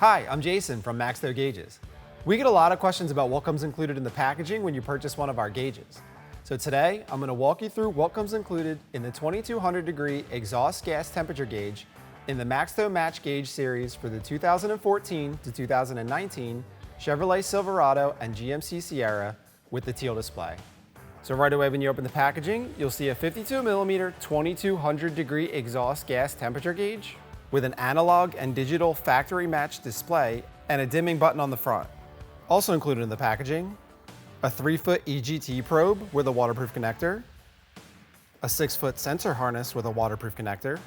Hi, I'm Jason from MaxTow Gauges. We get a lot of questions about what comes included in the packaging when you purchase one of our gauges. So today, I'm going to walk you through what comes included in the 2200 degree exhaust gas temperature gauge in the MaxTow Match gauge series for the 2014 to 2019 Chevrolet Silverado and GMC Sierra with the teal display. So right away when you open the packaging, you'll see a 52mm 2200 degree exhaust gas temperature gauge with an analog and digital factory match display and a dimming button on the front. Also included in the packaging, a 3-foot EGT probe with a waterproof connector, a 6-foot sensor harness with a waterproof connector,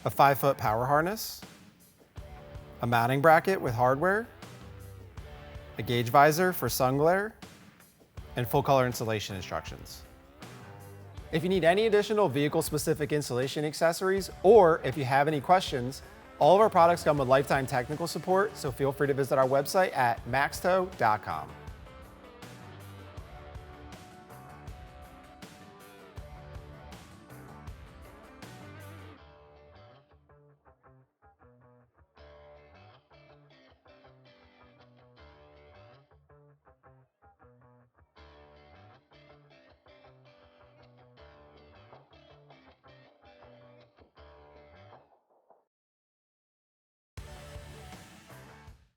a 5-foot power harness, a mounting bracket with hardware, a gauge visor for sun glare, and full color installation instructions. If you need any additional vehicle-specific installation accessories, or if you have any questions, all of our products come with lifetime technical support, so feel free to visit our website at maxtow.com.